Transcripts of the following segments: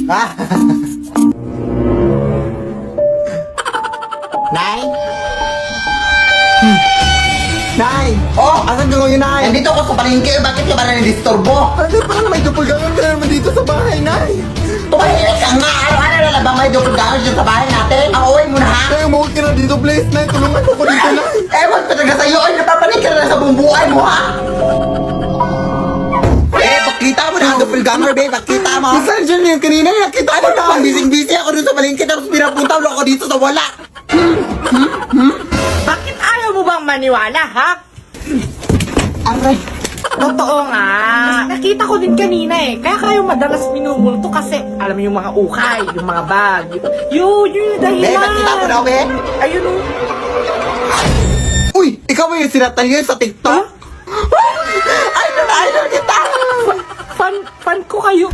Ah. Nay? Nay! Oh! Asan ka ngayon, Nay? Nandito ako sa palengke. Bakit ka ba nanidisturbo? Ano, parang may doppelganger ka naman dito sa bahay, Nay. Tumahimik ka nga! Araw-araw na labang may doppelganger dyan sa bahay natin. Ang uwi mo na ha? Nay, umuwi ka na dito, please, Nay. Tulungan mo ko dito, Nay. Ewan ko talaga sa'yo. Ay, napapanig ka na sa buong buhay mo ha? Bakita mo na ang doppelganger, babe. Bakita mo. Saan dyan yung kanina? Nakita ko na. Bising-busy ako dun sa palengke. Tapos pinapunta mo ako dito sa wala. Bakit ayaw mo bang maniwala, ha? Aray. Totoo nga. Nakita ko din kanina eh. Kaya kayo madalas minumulto kasi alam mo yung mga ukay, yung mga bag. Yun dahilan. Babe, nakita mo na, babe? Ayun o. Uy, ikaw ba yung sinatan yun sa TikTok? Idol kita! Fan ko kayo.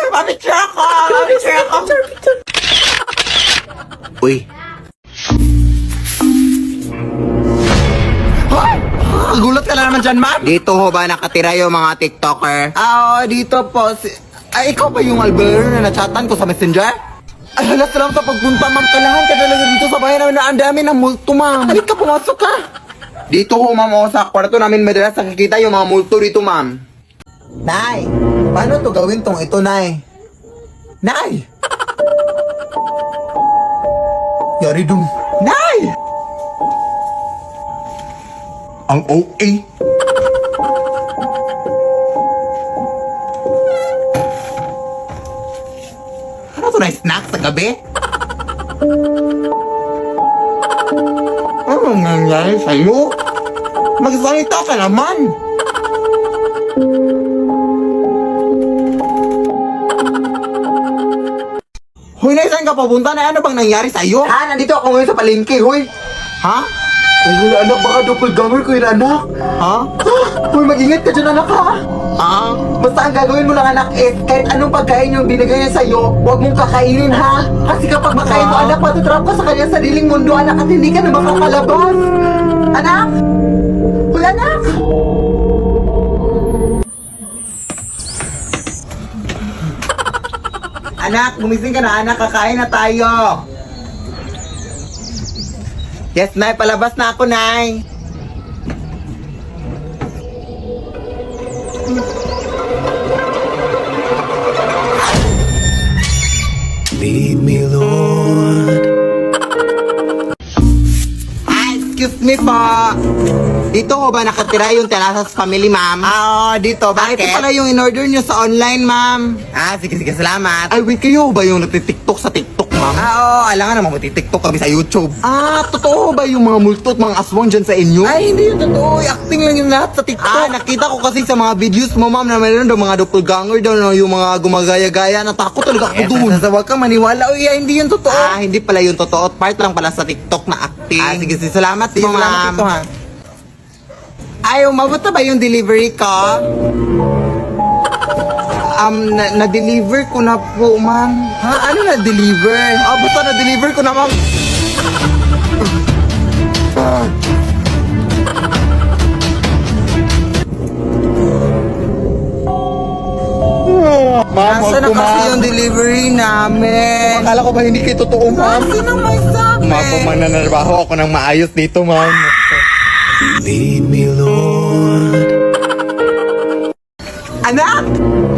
Mapicture ako! Mapicture ako! Picture. Uy. Gulat ka na naman dyan, ma'am. Dito ho ba nakatira yung mga TikToker? Dito po. Ay, ikaw ba yung Albert na nachatan ko sa Messenger? Ay, halas lang sa pagpunta, ma'am. Kailangan ka talaga dito sa bahay namin na ang dami ng multo, ma'am. Halika, pumasok ka. Dito ho, ma'am, sa kwarto namin madalas nakikita yung mga multo dito, ma'am. Nay, paano to gawin tong ito, Nay? Nay! Yari dun. Nay! Ang OA. Ano to na snack sa gabi? Ano nangyayari sa'yo? Magsalita ka naman. Hoy, Nay, saan ka papunta na? Ano bang nangyari sa'yo? Ha? Nandito ako ngayon sa palengke, hoy! Ha? Ay, yun, anak, baka doppelganger ko yun, anak! Ha? Hoy, mag-ingat ka dyan, anak, ha? Basta ang gagawin mo lang, anak, is kahit anong pagkain yung binigay niya sa'yo, huwag mong kakainin, ha? Kasi kapag makain mo, anak, matutrap ka sa kanyang sariling mundo, anak, at hindi ka na makakalabas! Anak! Hoy, anak! Anak, gumising ka na, anak. Kakain na tayo. Yes, Nay. Palabas na ako, Nay. Lead me, Lord. Excuse me po. Dito ko ba nakatira yung Terrazas Family, ma'am? Dito. Bakit? Ito pala yung in-order nyo sa online, ma'am. Sige, salamat. Ay, wait, kayo ba yung nagtitiktok sa TikTok, ma'am? Alangan naman magtitiktok kami sa YouTube. Totoo ba yung mga multo at mga aswang dyan sa inyo? Ay, hindi yun totoo. Acting lang yung lahat sa TikTok. Nakita ko kasi sa mga videos mo, ma'am, na mayroon daw mga doppelganger daw, no, yung mga gumagaya-gaya. Natakot talaga ako doon. Huwag kang maniwala. Uy, hindi yun totoo. Hindi pala yun totoo. Part lang pala sa TikTok na acting. Sige, salamat po, ma'am. Ito, ha. Ay, umabot na ba yung delivery ko? Na-deliver ko na po, ma'am. Ha? Ano na-deliver? Basta na-deliver ko na, ma'am. Ma'am, Nasaan na kasi yung delivery namin? Akala ko ba hindi kayo totoo, ma'am? Sino may sabi? Ma'am, mananarbaho ako ng maayos dito, ma'am. Lead me, Lord. Anak!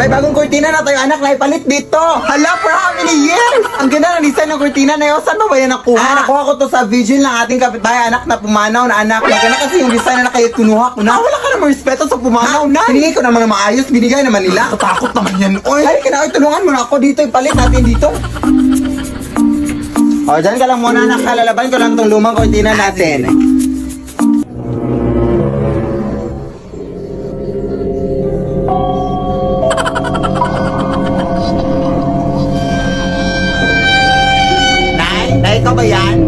May bagong kurtina na tayo, anak, na ipalit dito. Hala, for how many years? Ang ganda ng design ng kurtina na yun. Saan ba yan nakuha? Nakuha ko to sa Virgin ng ating kapitbahay, anak, na pumanaw na anak. Maganda kasi yung design na kayo kinuha ko na. Wala ka namang respeto sa pumanaw na. Hiningi ko naman ng maayos, binigay naman nila. Takot naman yan, oy. Ay, kina, tulungan mo na ako dito, ipalit natin dito. Dyan ka lang muna, anak. Lalaban ko lang tong lumang kurtina natin. Nay, ikaw ba yan?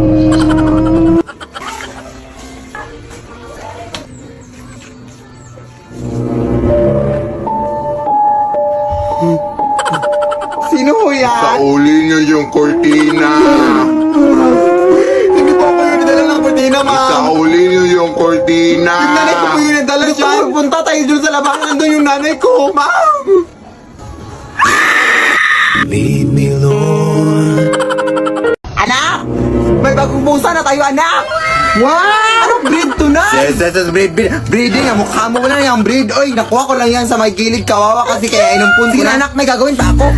Sino ho yan? Sauli niyo yung kortina. Hindi po ako yung nadala ng kurtina, ma'am. Sauli niyo yung kortina. Yung nanay ko po yung nadala dyan. Punta tayo dun sa labahan. Nandun yung nanay ko, ma'am. Lead me, Lord. Anak! May bagong pusa na tayo, anak! Wow! Anong breed to na? Yes, breeding. Ang mukha mo na yung breed. Oy, nakuha ko lang yan sa may gilid. Kawawa kasi kaya inumpun ko Sige na. na, anak, may gagawin pa ako.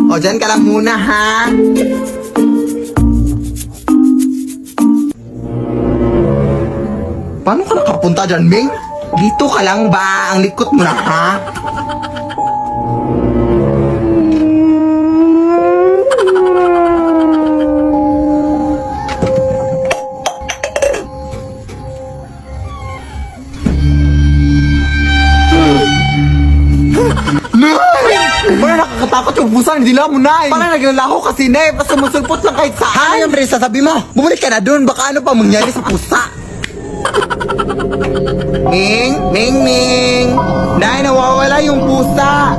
O, dyan ka lang muna, ha? Paano ka nakapunta dyan, Ming? Dito ka lang ba? Ang likot mo na, ha? Parang nakakatakot yung pusa, hindi lang mo, Nay. Parang naglalaho kasi, Nay. Basta musulpot lang kahit saan. Ano yung Brisa, sabi mo? Bumalik ka na dun. Baka ano pa mangyari sa pusa. Ming. Nay, nawawala yung pusa.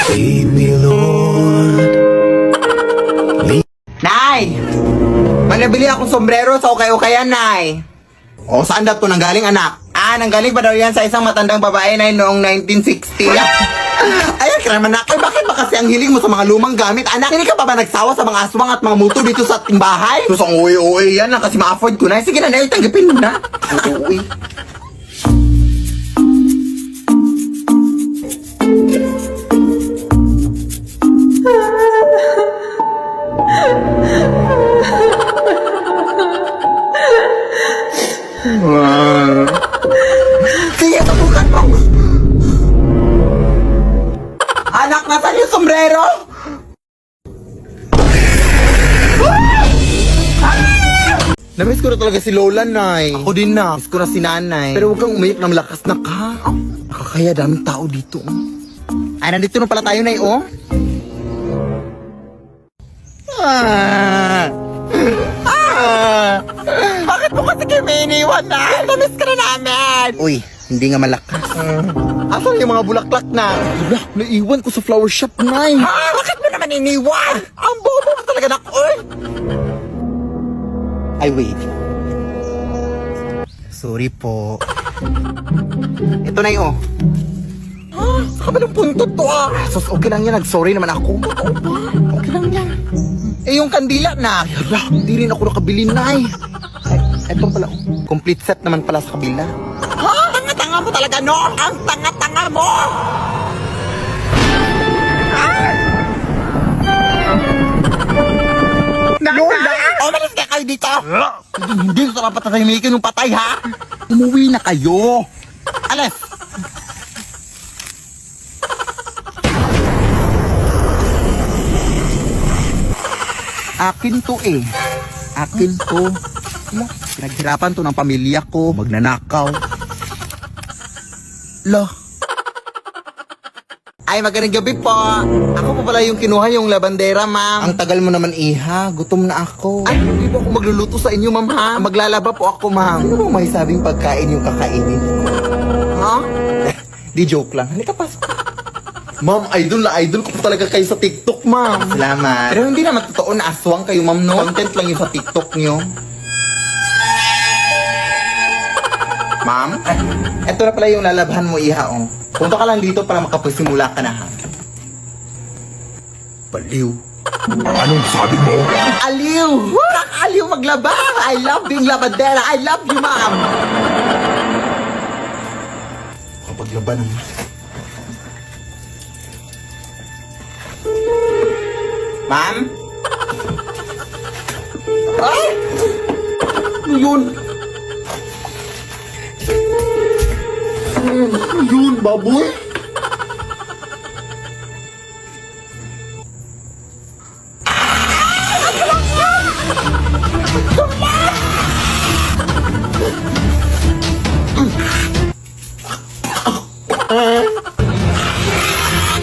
Lead me, Lord. Nay! May nabili akong sombrero sa ukay-ukayan, Nay. O, saan daw to nanggaling, anak? Nanggaling pa daw yan sa isang matandang babae, Nay, noong 1960. Ayan ka naman, anak. Bakit ba kasi ang hiling mo sa mga lumang gamit? Anak, hindi ka pa ba nagsawa sa mga aswang at mga motor dito sa ating bahay? Sus, ang uwi-uwi yan, kasi ma-afford ko na. Sige na, Nay, tanggapin mo na. Ang uwi. Sige, tabukan mo! Anak, nasan yung sombrero? Namiss ko na talaga si Lola, Nay. Ako din na. Miss ko na si Nanay. Pero huwag kang umiyak ng malakas na ka. Nakakaya daming tao dito. Ay, nandito na pala tayo, Nay, oh. Bakit mo kasi kayo may iniwan, Nay? Namiss ka na namin. Uy, hindi nga malakas. Asan yung mga bulaklak na? Wala, naiwan ko sa flower shop, Nay. Bakit mo naman iniwan? Ang bobo mo talaga na, oy. Ay, wait. Sorry po. Ito na yun, oh. Sa kabilang puntot to, Sus, okay lang yan. Nag-sorry naman ako. Totoo ba? Okay lang yan. Eh, yung kandila na. Hala, hindi rin ako nakabili, Nay. Ay, eto pala, oh. Complete set naman pala sa kabila. Ha? Tanga-tanga mo talaga, no? Ang tanga-tanga mo! Lola! Umalis ka kayo dito! Hindi ko dapat tatahimikin yung patay, ha? Umuwi na kayo! Alis! Akin to eh. Akin to. Pinaghirapan to ng pamilya ko. Magnanakaw. Lo. Ay, magandang gabi po. Ako pa pala yung kinuha yung labandera, ma'am. Ang tagal mo naman, iha. Gutom na ako. Ay, hindi po ako magluluto sa inyo, ma'am, ha? Maglalaba po ako, ma'am. Ano bang may sabing pagkain yung kakainin? Ha? Di joke lang. Halika, pasok. Ma'am, idol ko po talaga kayo sa TikTok, ma'am. Salamat. Pero hindi naman totoo na aswang kayo, ma'am, no? Content lang yung sa TikTok nyo. Ma'am? Eto na pala yung lalabhan mo, iha, oh. Punta ka lang dito para makapasimula ka na, ha? Baliw. Anong sabi mo? Aliw! Aliw maglaba! I love being labandera! I love you, ma'am! Kapag laban naman. Ma'am? Ay! Ano yun? Ano yun, baboy?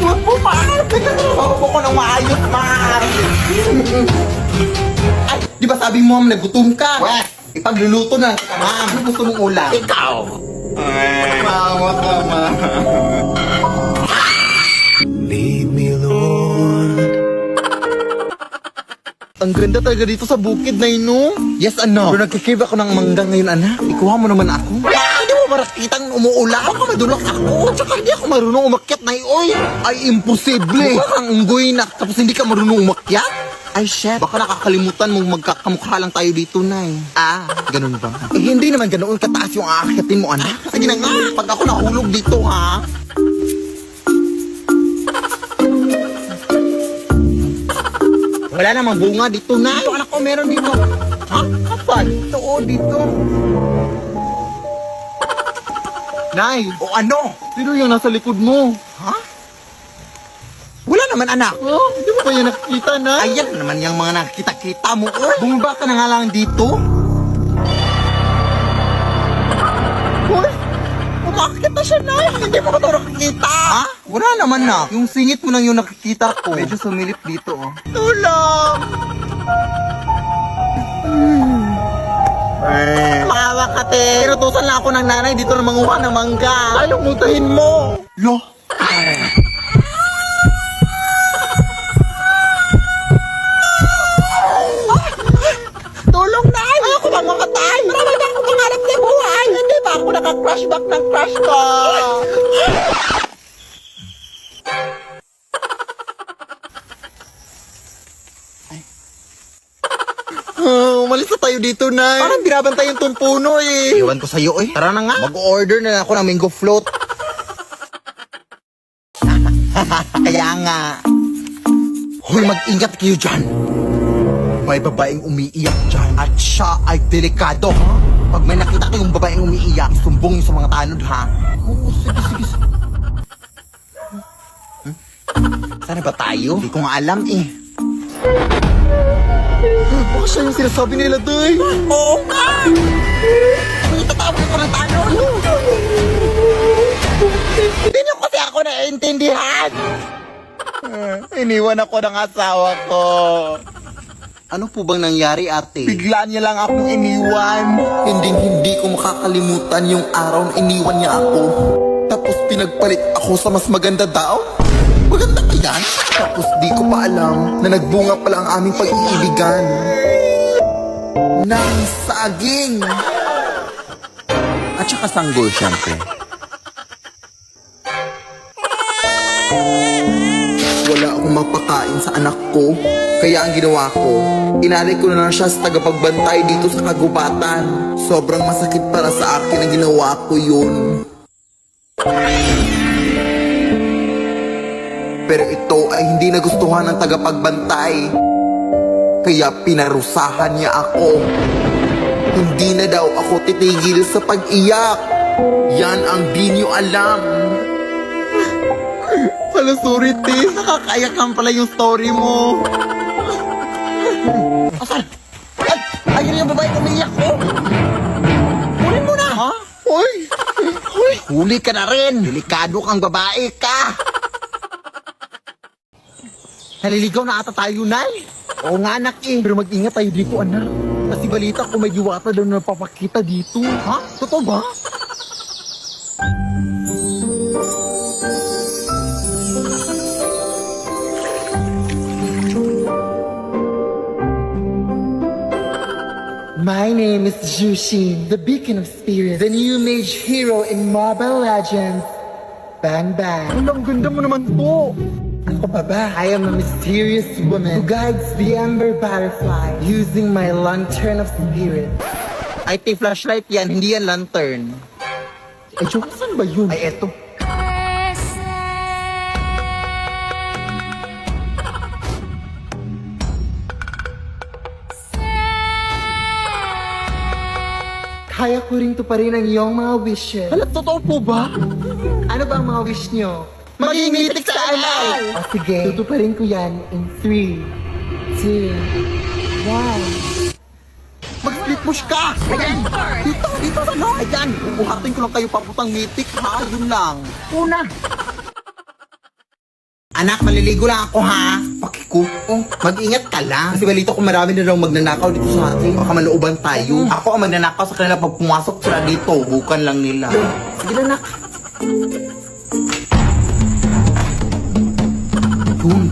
Huwag mo, ma'am! Bago ko ng maayos, ma'am! Ay, di ba sabi mo, ma'am, nagutom ka? Weh, ipagluluto na kita, ma'am. Ano gusto mong ulam? Ikaw! Mawa ka, ma'am. Lead me, Lord. Ang ganda talaga dito sa bukid na yun, no? Yes, ano? Pero nagkikrib ako ng mangga ngayon, anak. Ikuha mo naman ako. ako nakitang umuulan. Baka madulak ako. Tsaka hindi ako marunong umakyat, Nay. Oy, ay imposible. Baka kang unggoy na tapos hindi ka marunong umakyat? Ay, shit. Baka nakakalimutan mong magkakamukha lang tayo dito, Nay. Ah, ganun ba? Eh, hindi naman ganoon kataas yung aakyatin mo, anak. Sige na nga, pag ako nahulog dito, ha? Wala namang bunga dito, Nay. Ito, anak ko, meron dito. Ha? Kapan? Ito, dito. Nay, o ano? Sino yung nasa likod mo? Ha? Wala naman, anak. Oh, hindi mo ba yan nakikita, Nay? Ayan naman yung mga nakikita-kita mo. Oh, bumaba ka na nga lang dito. Hoy, umakit na siya, Nay. Hindi mo ba ito nakikita? Ha? Wala naman na. Yung singit mo lang yung nakikita ko. Medyo sumilip dito, oh. Tulong! Maawa ka, te. Tinutusan lang ako ng nanay dito na manguha ng mangga. Ayaw mutahin mo. Lo. Tulong, Nay! Ayoko bang mamatay? Marami na akong pangarap na buhay. Hindi ba ako naka-crash back ng crush ko? Umalis na tayo dito, Nay. Parang binabantay yung tumpuno, eh. Iwan ko sa'yo, eh. Tara na nga. Mag-order na ako ng mango float. Kaya nga. Hoy, mag-ingat kayo dyan. May babaeng umiiyak dyan. At siya ay delikado, ha? Pag may nakita kayong babaeng umiiyak, sumbong yung sa mga tanod, ha? Oo, sige. Sana ba tayo? Hindi ko nga alam, eh. Baka siya yung sinasabi nila, Day. Oo nga! Itatabi ko ng tanod. Hindi niyo kasi ako naiintindihan. Iniwan ako ng asawa ko. Ano po bang nangyari, ate? Bigla niya lang akong iniwan. Hindi ko makakalimutan yung araw na iniwan niya ako. Tapos pinagpalit ako sa mas maganda daw. Maganda ka yan? Tapos di ko pa alam na nagbunga pala ang aming pag-iibigan. Ng saging. At saka sanggol, syempre. Wala akong mapakain sa anak ko. Kaya ang ginawa ko, inalay ko na lang siya sa tagapagbantay dito sa kagubatan. Sobrang masakit para sa akin ang ginawa ko yun. Pero ito ay hindi nagustuhan ng tagapagbantay. Kaya pinarusahan niya ako. Hindi na daw ako titigil sa pag-iyak. Yan ang di niyo alam. Pala, sorry, te. Nakakaiyak lang pala yung story mo. Asan? Ayun yung babae umiiyak ko. Kunin mo na. Ha? Hoy! Huli ka na rin. Delikado kang babae ka. Naliligaw na ata tayo, Nay. Oo nga, anak, eh. Pero mag-ingat tayo dito, anak. Kasi balita ko may diwata daw na napapakita dito. Ha? Totoo ba? My name is Jushin, the beacon of spirits, the new mage hero in Mobile Legends. Bang bang. Ang ganda mo naman po. Ako pa ba? I am a mysterious woman who guides the ember butterfly using my lantern of spirit. Ay, flashlight yan, hindi yan lantern. Ay, joke, saan ba yun? Ay, eto. Kaya ko rin tuparin ang iyong mga wishes. Hala, totoo po ba? Ano ba ang mga wish nyo? Maging mitik sa alay! O sige, tutuparin ko yan in 3, 2, 1. Mag-split push ka! Ayan! Dito sa no! Ayan! Buhatin ko lang kayo paputang mitik, ha? Yun lang. Una! Anak, maliligo lang ako, ha? Pakiko. Oh, mag-ingat ka lang. Kasi balito ko marami na daw magnanakaw dito sa atin. Baka malooban tayo. Ako ang magnanakaw sa kanila pag pumasok sila dito. Bukan lang nila. Sige na, anak. Yun.